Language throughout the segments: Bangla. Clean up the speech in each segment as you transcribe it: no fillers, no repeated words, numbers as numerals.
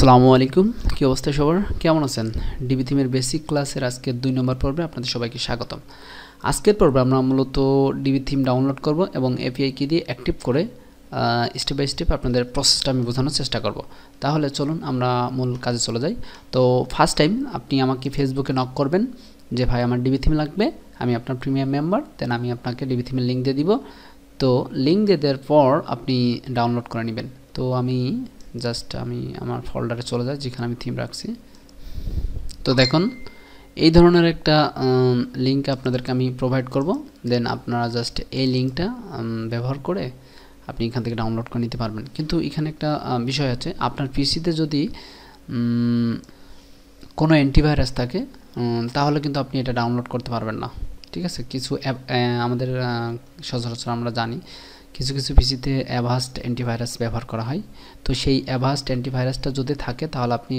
আসসালামু আলাইকুম, কি অবস্থা সবার? কেমন আছেন? ডিবি থিমের বেসিক ক্লাসের আজকের 2 নম্বর পর্বে আপনাদের সবাইকে স্বাগতম। আজকের পর্বে আমরা মূলত ডিবি থিম ডাউনলোড করব এবং এপিআই কি দিয়ে অ্যাক্টিভ করে স্টেপ বাই স্টেপ আপনাদের প্রসেসটা আমি বোঝানোর চেষ্টা করব। তাহলে চলুন আমরা মূল কাজে চলে যাই। তো ফার্স্ট টাইম আপনি আমাকে ফেসবুকে নক করবেন যে ভাই আমার ডিবি থিম লাগবে, আমি আপনার প্রিমিয়াম মেম্বার, দেন আমি আপনাকে ডিবি থিমের লিঙ্ক দিয়ে দিব। তো লিঙ্ক দিয়ে দেওয়ার পর আপনি ডাউনলোড করে নেবেন। তো আমি আমার ফোল্ডারে চলে যাই যেখানে আমি থিম রাখছি। তো দেখুন এই ধরনের একটা লিঙ্ক আপনাদেরকে আমি প্রোভাইড করব, দেন আপনারা জাস্ট এই লিঙ্কটা ব্যবহার করে আপনি এখান থেকে ডাউনলোড করে নিতে পারবেন। কিন্তু এখানে একটা বিষয় আছে, আপনার পিসিতে যদি কোনো অ্যান্টিভাইরাস থাকে তাহলে কিন্তু আপনি এটা ডাউনলোড করতে পারবেন না। ঠিক আছে, কিছু আমাদের সচরাচর আমরা জানি কিছু কিছু পিসিতে অ্যাভাস্ট অ্যান্টিভাইরাস ব্যবহার করা হয়। তো সেই অ্যাভাস্ট অ্যান্টিভাইরাসটা যদি থাকে তাহলে আপনি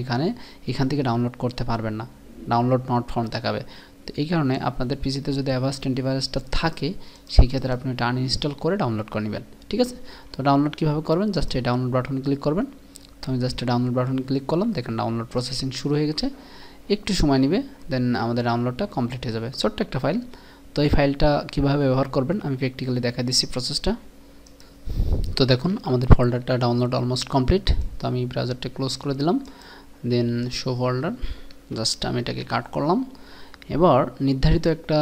এখান থেকে ডাউনলোড করতে পারবেন না, ডাউনলোড নট ফাউন্ড দেখাবে। তো এই কারণে আপনাদের পিসিতে যদি অ্যাভাস্ট অ্যান্টিভাইরাসটা থাকে সেই ক্ষেত্রে আপনি এটা আনইনস্টল করে ডাউনলোড করে নেবেন। ঠিক আছে, তো ডাউনলোড কীভাবে করবেন, জাস্ট এই ডাউনলোড বাটনে ক্লিক করবেন। তো আমি জাস্ট ডাউনলোড বাটনে ক্লিক করলাম, দেখেন ডাউনলোড প্রসেসিং শুরু হয়ে গেছে, একটু সময় নেবে, দেন আমাদের ডাউনলোডটা কমপ্লিট হয়ে যাবে। ছোট্ট একটা ফাইল। তো এই ফাইলটা কীভাবে ব্যবহার করবেন আমি প্র্যাকটিক্যালি দেখা দিচ্ছি প্রসেসটা। তো দেখুন আমাদের ফোল্ডারটা ডাউনলোড অলমোস্ট কমপ্লিট। তো আমি ব্রাউজারটা ক্লোজ করে দিলাম, দেন শো ফোল্ডার, জাস্ট আমি এটাকে কাট করলাম। এবার নির্ধারিত একটা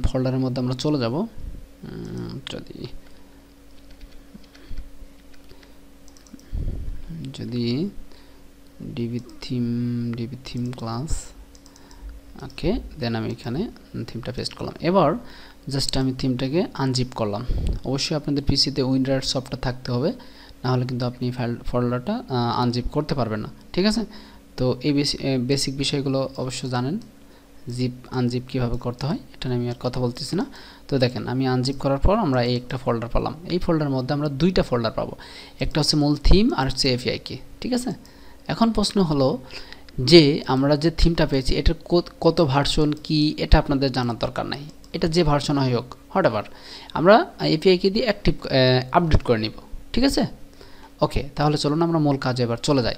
ফোল্ডারের মধ্যে আমরা চলে যাব। যদি ডিবি থিম ক্লাস, ওকে, দেন আমি এখানে থিমটা পেস্ট করলাম। এবার জাস্ট আমি থিমটাকে আনজিপ করলাম। অবশ্যই আপনাদের পিসিতে উইন্ডোজ সফটওয়্যার থাকতে হবে, নাহলে কিন্তু আপনি ফোল্ডারটা আনজিপ করতে পারবেন না। ঠিক আছে, তো এই বেসিক বিষয়গুলো অবশ্য জানেন, জিপ আনজিপ কীভাবে করতে হয় এটা আমি আর কথা বলতেছি না। তো দেখেন আমি আনজিপ করার পর আমরা এই একটা ফোল্ডার পেলাম। এই ফোল্ডারের মধ্যে আমরা দুইটা ফোল্ডার পাবো, একটা হচ্ছে মূল থিম আর হচ্ছে এপিআই কি। ঠিক আছে, এখন প্রশ্ন হলো যে আমরা যে থিমটা পেয়েছি এটার কত ভার্সন কি এটা আপনাদের জানার দরকার নাই, এটা যে ভার্সন হয় হোক হোয়াটএভার, আমরা এপিআই কি দিয়ে আপডেট করে নিব। ঠিক আছে, ওকে, তাহলে চলুন আমরা মূল কাজে এবার চলে যাই।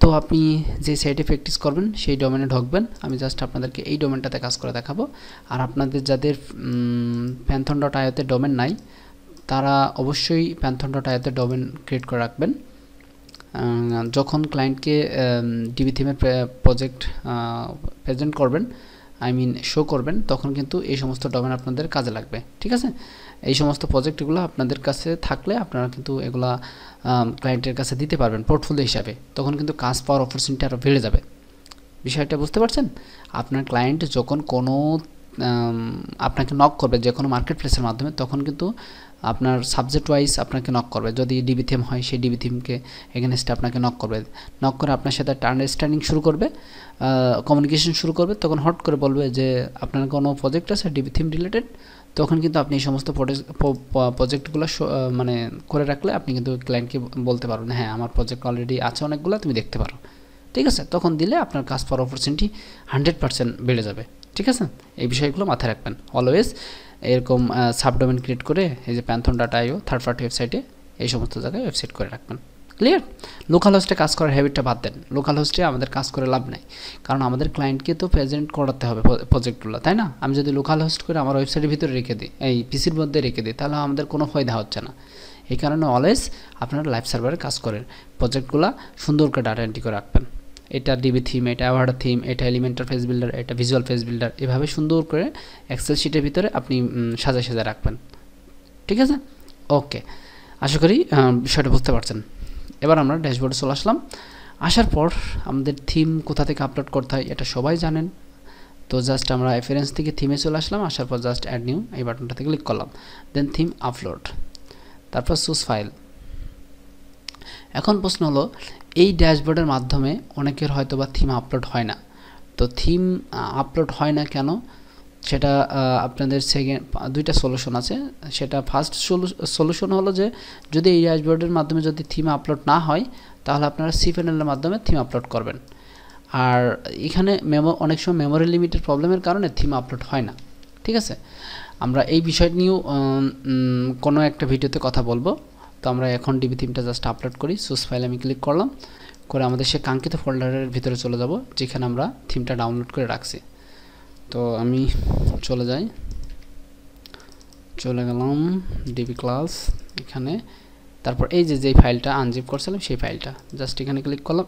তো আপনি যে সাইটে প্র্যাকটিস করবেন সেই ডোমেনে ঢুকবেন। আমি জাস্ট আপনাদেরকে এই ডোমেনটাতে কাজ করে দেখাবো। আর আপনাদের যাদের python.io-তে ডোমেন নাই তারা অবশ্যই python.io-তে ডোমেন ক্রিয়েট করে রাখবেন। যখন ক্লায়েন্টকে ডিবি থিমের প্রজেক্ট প্রেজেন্ট করবেন, শো করবেন, তখন কিন্তু এই সমস্ত ডোমেন আপনাদের কাজে লাগবে। ঠিক আছে, এই সমস্ত প্রজেক্টগুলো আপনাদের কাছে থাকলে আপনারা কিন্তু এগুলা ক্লায়েন্টের কাছে দিতে পারবেন পোর্টফোলিও হিসাবে, তখন কিন্তু কাজ পাওয়ার অপরচুনিটি আরও বেড়ে যাবে। বিষয়টা বুঝতে পারছেন? আপনার ক্লায়েন্ট যখন কোনো আপনাকে নক করবে যে কোনো মার্কেট প্লেসের মাধ্যমে, তখন কিন্তু আপনার সাবজেক্ট ওয়াইজ আপনাকে নক করবে। যদি ডিবি থিম হয় সেই ডিবি থিমকে এগেনস্টে আপনাকে নক করবে, নক করে আপনার সাথে একটা আন্ডারস্ট্যান্ডিং শুরু করবে, কমিউনিকেশন শুরু করবে। তখন হট করে বলবে যে আপনার কোনো প্রজেক্ট আছে ডিবি থিম রিলেটেড, তখন কিন্তু আপনি এই সমস্ত প্রজেক্টগুলো মানে করে রাখলে আপনি কিন্তু ক্লায়েন্টকে বলতে পারবেন হ্যাঁ আমার প্রজেক্ট অলরেডি আছে অনেকগুলো, তুমি দেখতে পারো। ঠিক আছে, তখন দিলে আপনার কাজ পাওয়ার অপরচুনিটি 100% বেড়ে যাবে। ঠিক আছে, এই বিষয়গুলো মাথায় রাখবেন অলওয়েজ। এরকম সাবডোমেন ক্রিয়েট করে এই যে python.io থার্ড পার্টি ওয়েবসাইটে এই সমস্ত জায়গায় ওয়েবসাইট করে রাখবেন। ক্লিয়ার? লোকাল হোস্টে কাজ করার হ্যাবিটটা বাদ দেন। লোকাল হোস্টে আমাদের কাজ করে লাভ নাই, কারণ আমাদের ক্লায়েন্টকে তো প্রেজেন্ট করাতে হবে প্রজেক্টগুলো, তাই না? আমি যদি লোকাল হোস্ট করে আমার ওয়েবসাইটের ভিতরে রেখে দিই, এই পিসির মধ্যে রেখে দিই, তাহলে আমাদের কোনো ফায়দা হচ্ছে না। এই কারণে অলওয়েজ আপনারা লাইভ সার্ভারে কাজ করেন, প্রজেক্টগুলো সুন্দর করে ডাটা এন্ট্রি করে রাখবেন। এটা ডিবি থিম, এটা অ্যাভার্ড থিম, এটা এলিমেন্টাল ফেস বিল্ডার, এটা ভিজুয়াল ফেস বিল্ডার, এভাবে সুন্দর করে এক্সেল শিটের ভিতরে আপনি সাজায় রাখবেন। ঠিক আছে, ওকে, আশা করি বিষয়টা বুঝতে পারছেন। এবার আমরা ড্যাশবোর্ডে চলে আসলাম। আসার পর আমাদের থিম কোথা থেকে আপলোড করতে হয় এটা সবাই জানেন। তো জাস্ট আমরা রেফারেন্স থেকে থিমে চলে আসলাম, আসার পর জাস্ট অ্যাড নিউ এই বাটনটাতে ক্লিক করলাম, দেন থিম আপলোড, তারপর চুজ ফাইল। এখন প্রশ্ন হলো এই ড্যাশবোর্ডের মাধ্যমে অনেকের হয়তো বা থিম আপলোড হয় না। তো থিম আপলোড হয় না কেন, সেটা আপনাদের দুইটা সলিউশন আছে। সেটা ফার্স্ট সলিউশন হলো যে যদি এই ড্যাশবোর্ডের মাধ্যমে যদি থিম আপলোড না হয় তাহলে আপনারা cPanel-এর মাধ্যমে থিম আপলোড করবেন। আর এখানে অনেক সময় মেমোরি লিমিটের প্রবলেমের কারণে থিম আপলোড হয় না। ঠিক আছে, আমরা এই বিষয় নিয়েও কোনো একটা ভিডিওতে কথা বলবো। তো আমরা এখন ডিবি থিমটা জাস্ট আপলোড করি, চুজ ফাইল আমি ক্লিক করলাম, করে আমাদের সে কাঙ্ক্ষিত ফোল্ডারের ভিতরে চলে যাব যেখানে আমরা থিমটা ডাউনলোড করে রাখছি। তো আমি চলে গেলাম ডিবি ক্লাস এখানে, তারপর এই যে ফাইলটা আনজিপ করছিলাম সেই ফাইলটা জাস্ট এখানে ক্লিক করলাম,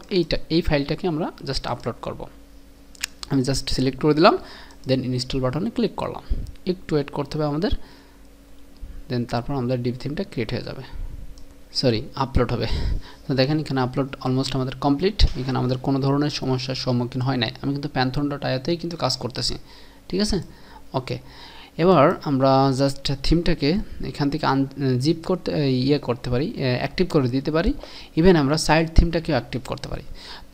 এই ফাইলটাকে আমরা জাস্ট আপলোড করব। আমি জাস্ট সিলেক্ট করে দিলাম, দেন ইনস্টল বাটনে ক্লিক করলাম, একটু ওয়েট করতে হবে আমাদের, দেন তারপর আমাদের ডিবি থিমটা ক্রিয়েট হয়ে যাবে, সরি আপলোড হবে। তো দেখেন এখানে আপলোড অলমোস্ট আমাদের কমপ্লিট, এখানে আমাদের কোনো ধরনের সমস্যার সম্মুখীন হয় নাই। আমি কিন্তু python.ioতেই কিন্তু কাজ করতেছি, ঠিক আছে। ওকে, এবার আমরা জাস্ট থিমটাকে এখান থেকে জিপ করতে করতে পারি, অ্যাক্টিভ করে দিতে পারি। ইভেন আমরা সাইড থিমটাকেও অ্যাক্টিভ করতে পারি।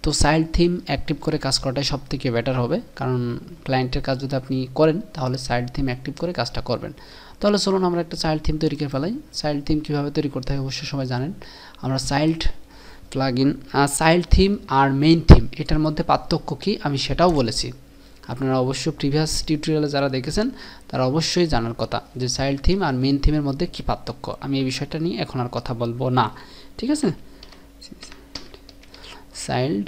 তো সাইড থিম অ্যাক্টিভ করে কাজ করাটাই সবথেকে বেটার হবে, কারণ ক্লায়েন্টের কাজ যদি আপনি করেন তাহলে সাইড থিম অ্যাক্টিভ করে কাজটা করবেন। তাহলে চলুন আমরা একটা চাইল্ড থিম তৈরি করে ফেলাই। চাইল্ড থিম কীভাবে তৈরি করতে হয় অবশ্যই সবাই জানেন। আমরা চাইল্ড প্লাগইন, চাইল্ড থিম আর মেইন থিম এটার মধ্যে পার্থক্য কী আমি সেটাও বলেছি। আপনারা অবশ্যই প্রিভিয়াস টিউটোরিয়ালে যারা দেখেছেন তারা অবশ্যই জানার কথা যে চাইল্ড থিম আর মেইন থিমের মধ্যে কী পার্থক্য। আমি এই বিষয়টা নিয়ে এখন আর কথা বলবো না, ঠিক আছে। চাইল্ড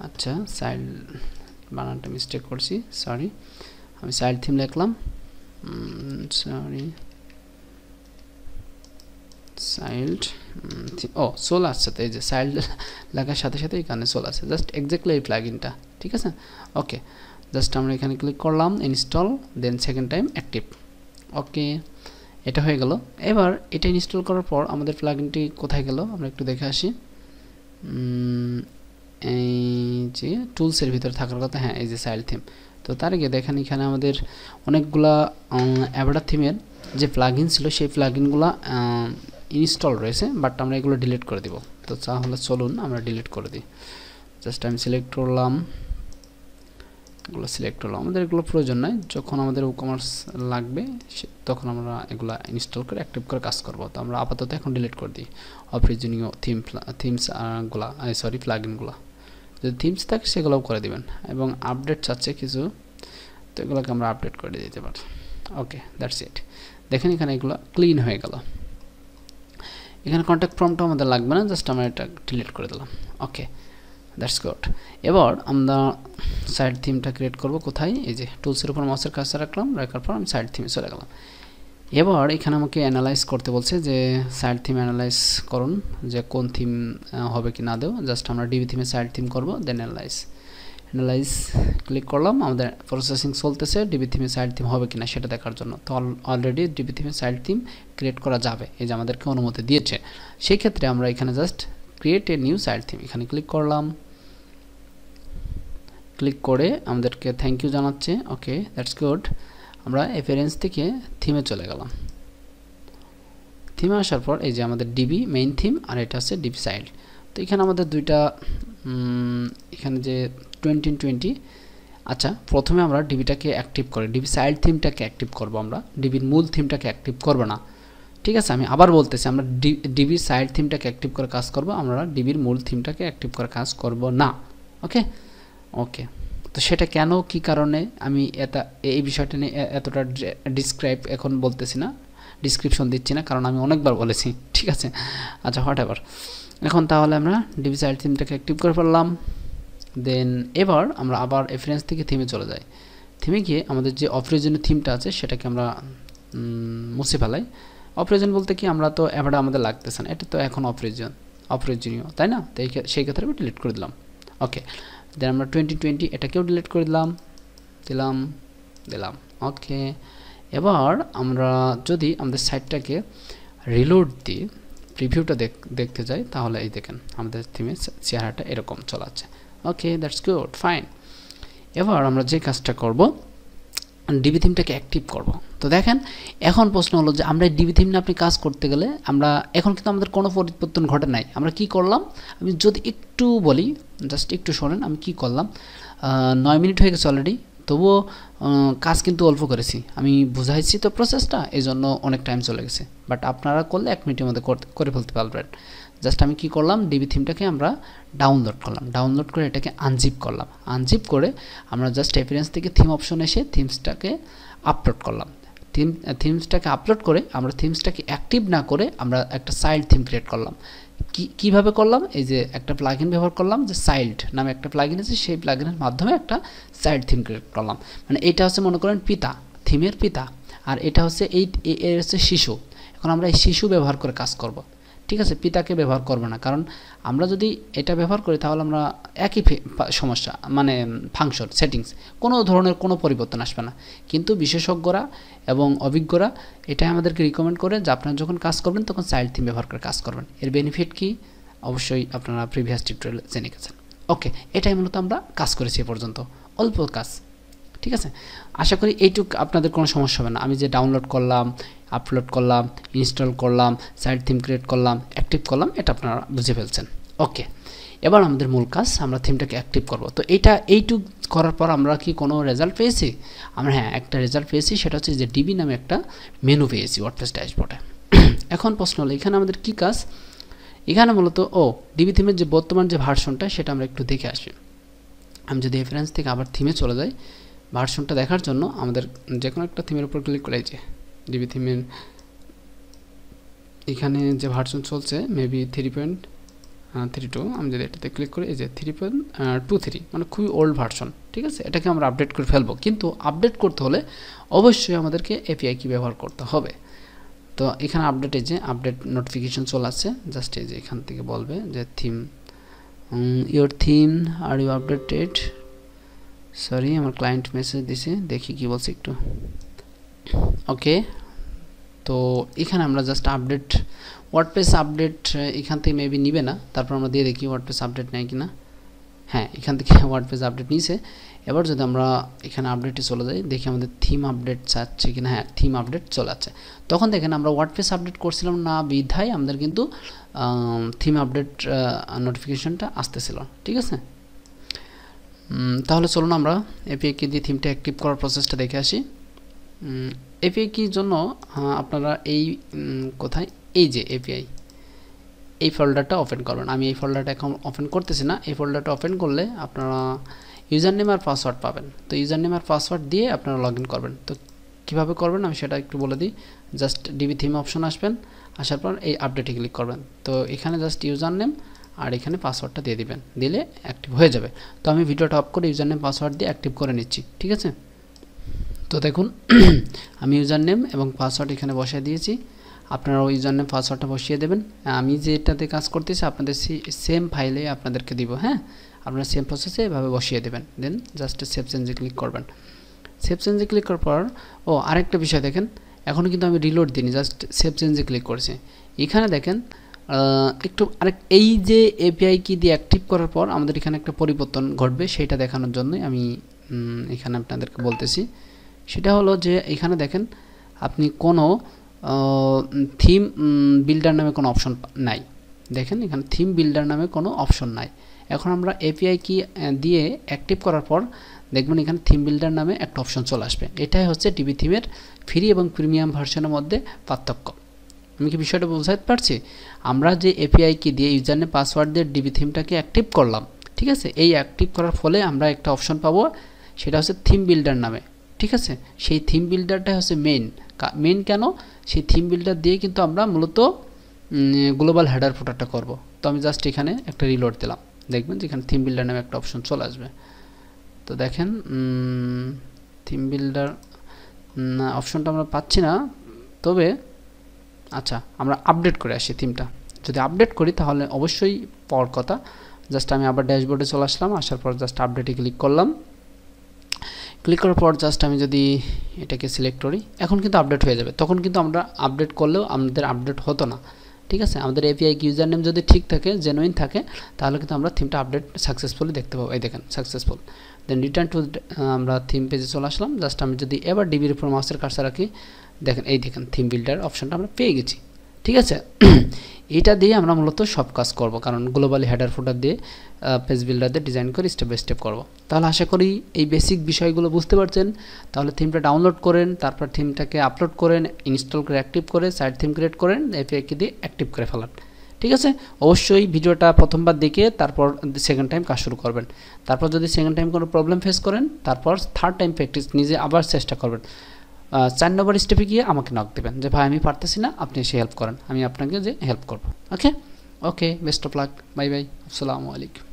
আচ্ছা, চাইল্ড বানানটা মিস্টেক করছি, সরি। আমি চাইল্ড থিম লিখলাম, সরি চাইল্ড চলে আসছে। তো এই যে চাইল্ড লেখার সাথে সাথে এখানে চলে আসছে, জাস্ট এক্স্যাক্টলি এই প্লাগইনটা, ঠিক আছে। ওকে, জাস্ট আমরা এখানে ক্লিক করলাম install, then second time active. Okay, এটা হয়ে গেল। এবার এটা ইনস্টল করার পর আমাদের প্লাগইনটি কোথায় গেল আমরা একটু দেখে আসি। এই যে টুলসের ভিতরে থাকার কথা, হ্যাঁ এই যে চাইল্ড থিম। তো তার আগে দেখেন এখানে আমাদের অনেকগুলা অ্যাভাটার থিমের যে প্লাগইন ছিল সেই প্লাগইনগুলো ইনস্টল রয়েছে, বাট আমরা এগুলো ডিলিট করে দিব। তো তাহলে চলুন আমরা ডিলিট করে দিই। জাস্ট আমি সিলেক্ট করলাম, এগুলো সিলেক্ট করলাম, আমাদের এগুলো প্রয়োজন নাই। যখন আমাদের ই-কমার্স লাগবে তখন আমরা এগুলো ইনস্টল করে অ্যাক্টিভ করে কাজ করব। তো আমরা আপাতত এখন ডিলিট করে দিই অপ্রয়োজনীয় থিমসগুলো, সরি প্লাগইনগুলো। যদি থিমস থাকে সেগুলোও করে দিবেন, এবং আপডেট চাচ্ছে কিছু, তো এগুলোকে আমরা আপডেট করে দিতে পারি। ওকে, দ্যাটস ইট। দেখেন এখানে এগুলো ক্লিন হয়ে গেল। এখানে কন্ট্যাক্ট ফর্মটা আমাদের লাগবে না, জাস্ট আমরা এটা ডিলিট করে দিলাম। ওকে, দ্যাটস গুড। এবার আমরা সাইড থিমটা ক্রিয়েট করব কোথায়, এই যে টুলসের উপর মাউসের কাছে রাখলাম, রাখার পর আমি সাইড থিমে চলে গেলাম। এবার এখানে আমাকে অ্যানালাইজ করতে বলছে যে সাইড থিম অ্যানালাইজ করুন যে কোন থিম হবে কি না দেও। জাস্ট আমরা ডিবি থিমে সাইড থিম করব, দেন অ্যানালাইজ ক্লিক করলাম। আমাদের প্রসেসিং চলতেছে ডিবি থিমে সাইড থিম হবে কিনা সেটা দেখার জন্য। তো অলরেডি ডিবি থিমে সাইড থিম ক্রিয়েট করা যাবে, এই যে আমাদেরকে অনুমতি দিয়েছে। সেই ক্ষেত্রে আমরা এখানে just create a new side theme এখানে ক্লিক করলাম। ক্লিক করে আমাদেরকে থ্যাংক ইউ জানাচ্ছে। ওকে, দ্যাটস গুড। আমরা অ্যাপিয়ারেন্স থেকে থিমে চলে গেলাম। থিমে আসার পর এই যে আমাদের ডিবি মেইন থিম আর এটা আছে ডিবি চাইল্ড। তো এখানে আমাদের দুইটা এখানে যে 2020, আচ্ছা প্রথমে আমরা ডিবিটাকে অ্যাক্টিভ করি, ডিবি চাইল্ড থিমটাকে অ্যাক্টিভ করব, আমরা ডিবির মূল থিমটাকে অ্যাক্টিভ করব না, ঠিক আছে। আমি আবার বলতেছি, আমরা ডিবি চাইল্ড থিমটাকে অ্যাক্টিভ করে কাজ করব, আমরা ডিবির মূল থিমটাকে অ্যাক্টিভ করে কাজ করব না। ওকে ওকে, তো সেটা কেন কি কারণে আমি এই বিষয়টা নিয়ে এতটা ডিসক্রাইব এখন বলতেছি না, ডিসক্রিপশন দিচ্ছি না, কারণ আমি অনেকবার বলেছি, ঠিক আছে। আচ্ছা হোয়াট এভার, এখন তাহলে আমরা ডিবি চাইল্ড থিমটাকে অ্যাক্টিভ করে ফেললাম। দেন এবার আমরা আবার রেফারেন্স থেকে থিমে চলে যাই। থিমে গিয়ে আমাদের যে অপ্রয়োজনীয় থিমটা আছে সেটাকে আমরা মুছে ফেলাই। অপ্রয়োজন বলতে কি, আমরা তো এবারে আমাদের লাগতেছে না, এটা তো এখন অপ্রয়োজনীয়, তাই না। তো সেই ক্ষেত্রে আমি ডিলিট করে দিলাম। ওকে, দেন আমরা 2020 এটাকেও ডিলিট করে দিলাম। ওকে, এবার আমরা যদি আমাদের সাইটটাকে রিলোড দিয়ে প্রিভিউটা দেখতে যাই, তাহলে এই দেখেন আমাদের থিমের চেহারাটা এরকম চলাচ্ছে। ওকে, দ্যাটস গুড, ফাইন। এবার আমরা যে কাজটা করব, ডিবি থিমটাকে অ্যাক্টিভ করব। তো দেখেন এখন প্রশ্ন হলো যে আমরা ডিবি থিম নিয়ে আপনি কাজ করতে গেলে আমরা এখন কিন্তু আমাদের কোনো পরিবর্তন ঘটে নাই। আমরা কি করলাম আমি যদি একটু বলি, জাস্ট একটু শোনেন আমি কি করলাম। 9 মিনিট হয়ে গেছে অলরেডি, তবুও কাজ কিন্তু অল্প করেছি। আমি বুঝাইছি তো প্রসেসটা, এই জন্য অনেক টাইম চলে গেছে, বাট আপনারা করলে 1 মিনিটের মধ্যে করে ফেলতে পারবেন। জাস্ট আমি কি করলাম, ডিবি থিমটাকে আমরা ডাউনলোড করে এটাকে আনজিপ করলাম। আনজিপ করে আমরা জাস্ট অ্যাপিয়ারেন্স থেকে থিম অপশন এসে থিমসটাকে আপলোড করলাম। থিমসটাকে আপলোড করে আমরা থিমসটাকে অ্যাক্টিভ না করে আমরা একটা চাইল্ড থিম ক্রিয়েট করলাম। কিভাবে করলাম? এই যে একটা প্লাগইন ব্যবহার করলাম, যে চাইল্ড নামে একটা প্লাগইন আছে, সেই প্লাগইনের মাধ্যমে একটা চাইল্ড থিম ক্রিয়েট করলাম। মানে এটা হচ্ছে মনে করেন পিতা, থিমের পিতা, আর এটা হচ্ছে এর হচ্ছে শিশু। এখন আমরা এই শিশু ব্যবহার করে কাজ করব, ঠিক আছে? পিতাকে ব্যবহার করব না, কারণ আমরা যদি এটা ব্যবহার করি তাহলে আমরা একই সমস্যা, মানে ফাংশন সেটিংস কোনো ধরনের কোনো পরিবর্তন আসবে না। কিন্তু বিশেষজ্ঞরা এবং অভিজ্ঞরা এটাই আমাদেরকে রিকমেন্ড করে যে আপনারা যখন কাজ করবেন তখন চাইল্ড থিম ব্যবহার করে কাজ করবেন। এর বেনিফিট কি অবশ্যই আপনারা প্রিভিয়াস টিউটোরিয়ালে জেনে গেছেন। ওকে, এটাই মূলত আমরা কাজ করেছি এ পর্যন্ত, অল্প কাজ, ঠিক আছে? আশা করি এইটুক আপনাদের কোনো সমস্যা হবে না। আমি যে ডাউনলোড করলাম, আপলোড করলাম, ইনস্টল করলাম, সাইট থিম ক্রিয়েট করলাম, অ্যাক্টিভ করলাম, এটা আপনারা বুঝে ফেলছেন। ওকে, এবার আমাদের মূল কাজ, আমরা থিমটাকে অ্যাক্টিভ করব। তো এইটুক করার পর আমরা কি কোনো রেজাল্ট পেয়েছি? আমরা হ্যাঁ একটা রেজাল্ট পেয়েছি, সেটা হচ্ছে যে ডিবি নামে একটা মেনু পেয়েছি ওয়ার্ডপ্রেস ড্যাশবোর্ডে। এখন প্রশ্ন হলো এখানে আমাদের কি কাজ? এখানে মূলত ডিবি থিমের যে বর্তমান যে ভার্সনটা সেটা আমরা একটু দেখে আসি। আমি যদি রেফারেন্স থেকে আবার থিমে চলে যাই, ভার্সনটা দেখার জন্য আমাদের যে কোনো একটা থিমের উপর ক্লিক করে, যে ডিবি থিমের এখানে যে ভার্সন চলছে মেবি 3.32, আমি যদি এটাতে ক্লিক করি, এই যে 3.23, মানে খুবই ওল্ড ভার্সন, ঠিক আছে? এটাকে আমরা আপডেট করে ফেলবো, কিন্তু আপডেট করতে হলে অবশ্যই আমাদেরকে এপিআই কি ব্যবহার করতে হবে। তো এখানে আপডেটে যে আপডেট নোটিফিকেশন চলে আসছে, জাস্ট এই যে এখান থেকে বলবে যে theme, your theme are you updated, sorry আমার ক্লায়েন্ট মেসেজ দিছে, দেখি কি বলছে একটু। ওকে, তো এখানে আমরা জাস্ট আপডেট, ওয়ার্ডপ্রেস আপডেট এখান থেকে মেবি নিবে না, তারপর আমরা দিয়ে দেখি ওয়ার্ডপ্রেস আপডেট নেয় কিনা। হ্যাঁ, এখান থেকে ওয়ার্ডপ্রেস আপডেট নিয়েছে। এবার যদি আমরা এখানে আপডেটে চলে যাই, দেখি আমাদের থিম আপডেট চাচ্ছে কিনা। হ্যাঁ, থিম আপডেট চলে যাচ্ছে। তখন দেখেন আমরা ওয়ার্ডপ্রেস আপডেট করছিলাম না বিধায় আমাদের কিন্তু থিম আপডেট নোটিফিকেশনটা আসতেছিল, ঠিক আছে? তাহলে চলুন আমরা এপিআই কি দিয়ে থিমটা অ্যাক্টিভ করার প্রসেসটা দেখে আসি। এপিআই কির জন্য আপনারা এই কোথায়, এই যে এপিআই এই ফোল্ডারটা ওপেন করবেন। আমি এই ফোল্ডারটা এখন ওপেন করতেছি না। এই ফোল্ডারটা ওপেন করলে আপনারা ইউজার নেম আর পাসওয়ার্ড পাবেন। তো ইউজার নেম আর পাসওয়ার্ড দিয়ে আপনারা লগ ইন করবেন। তো কীভাবে করবেন আমি সেটা একটু বলে দিই। জাস্ট ডিবি থিম অপশন আসবেন, আসার পর এই আপডেটে ক্লিক করবেন। তো এখানে জাস্ট ইউজার নেম আর এখানে পাসওয়ার্ডটা দিয়ে দিবেন, দিলে অ্যাক্টিভ হয়ে যাবে। তো আমি ভিডিওটা অফ করে ইউজার নেম পাসওয়ার্ড দিয়ে অ্যাক্টিভ করে নিচ্ছি, ঠিক আছে? তো দেখুন আমি ইউজার নেম এবং পাসওয়ার্ড এখানে বসিয়ে দিয়েছি। আপনারা ওই ইউজার নেম পাসওয়ার্ডটা বসিয়ে দেবেন। আমি যেটাতে কাজ করতেছি আপনাদের সেম ফাইলে আপনাদেরকে দিব। হ্যাঁ, আপনারা সেম প্রসেসে এভাবে বসিয়ে দেবেন, দেন জাস্ট সেভ চেঞ্জে ক্লিক করবেন। সেভ চেঞ্জে ক্লিক করার পর আরেকটা বিষয় দেখেন, এখনও কিন্তু আমি রিলোড দিইনি, জাস্ট সেভ চেঞ্জে ক্লিক করছি। এখানে দেখেন একটু এই যে এপিআই কি দিয়ে অ্যাক্টিভ করার পর আমাদের এখানে একটা পরিবর্তন ঘটবে, সেটা দেখানোর জন্যই আমি এখানে আপনাদেরকে বলতেছি। সেটা হলো যে এখানে দেখেন আপনি কোনো থিম বিল্ডার নামে কোনো অপশন নাই। দেখেন এখানে থিম বিল্ডার নামে কোনো অপশন নাই। এখন আমরা এপিআই কি দিয়ে অ্যাক্টিভ করার পর দেখবেন এখানে থিম বিল্ডার নামে একটা অপশন চলে আসবে। এটাই হচ্ছে ডিবি থিমের ফ্রি এবং প্রিমিয়াম ভার্সনের মধ্যে পার্থক্য। আমি কি বিষয়টা বোঝাতে পারছি? আমরা যে এপিআই কি দিয়ে ইউজার নেম পাসওয়ার্ড দিয়ে ডিবি থিমটাকে অ্যাক্টিভ করলাম, ঠিক আছে? এই অ্যাক্টিভ করার ফলে আমরা একটা অপশন পাবো, সেটা হচ্ছে থিম বিল্ডার নামে, ঠিক আছে? সেই থিম বিল্ডারটা হচ্ছে মেইন কেন? সেই থিম বিল্ডার দিয়ে কিন্তু আমরা মূলত গ্লোবাল হেডার ফুটারটা করব। তো আমি জাস্ট এখানে একটা রিলোড দিলাম, দেখবেন যে এখানে থিম বিল্ডার নামে একটা অপশন চলে আসবে। তো দেখেন থিম বিল্ডার অপশনটা আমরা পাচ্ছি না, তবে আচ্ছা আমরা আপডেট করে আসি থিমটা। যদি আপডেট করি তাহলে অবশ্যই পাওয়ার কথা। জাস্ট আমি আবার ড্যাশবোর্ডে চলে আসলাম, আসার পর জাস্ট আপডেটে ক্লিক করলাম। ক্লিক করার পর জাস্ট আমি যদি এটাকে সিলেক্ট করি, এখন কিন্তু আপডেট হয়ে যাবে। তখন কিন্তু আমরা আপডেট করলেও আমাদের আপডেট হতো না, ঠিক আছে? আমাদের এপিআই ইউজার নেম যদি ঠিক থাকে, জেনুইন থাকে, তাহলে কিন্তু আমরা থিমটা আপডেট সাকসেসফুলি দেখতে পাবো। এই দেখেন সাকসেসফুল। দেন রিটার্ন টু, আমরা থিম পেজে চলে আসলাম। জাস্ট আমি যদি এবার ডিবির উপর মাউসের কার্সার রাখি, দেখেন এই দেখেন থিম বিল্ডার অপশনটা আমরা পেয়ে গেছি, ঠিক আছে? এটা দিয়ে আমরা মূলত সব কাজ করব, কারণ গ্লোবালি হেডার ফুটার দিয়ে পেজ বিল্ডার দিয়ে ডিজাইন করে স্টেপ বাই স্টেপ করব। তাহলে আশা করি এই বেসিক বিষয়গুলো বুঝতে পারছেন। তাহলে থিমটা ডাউনলোড করেন, তারপর থিমটাকে আপলোড করেন, ইনস্টল করে অ্যাক্টিভ করে সাইট থিম ক্রিয়েট করেন, এপিআই কি দিয়ে অ্যাক্টিভ করে ফেলান, ঠিক আছে? অবশ্যই ভিডিওটা প্রথমবার দেখে তারপর সেকেন্ড টাইম কাজ শুরু করবেন। তারপর যদি সেকেন্ড টাইম কোনো প্রবলেম ফেস করেন, তারপর থার্ড টাইম প্র্যাকটিস নিজে আবার চেষ্টা করবেন। 4 নম্বর স্টেপে গিয়ে আমাকে নক দেবেন যে ভাই আমি পারতেছি না, আপনি এসে হেল্প করেন, আমি আপনাকে যে হেল্প করব। Okay okay, best of luck, bye bye, আসসালামু আলাইকুম।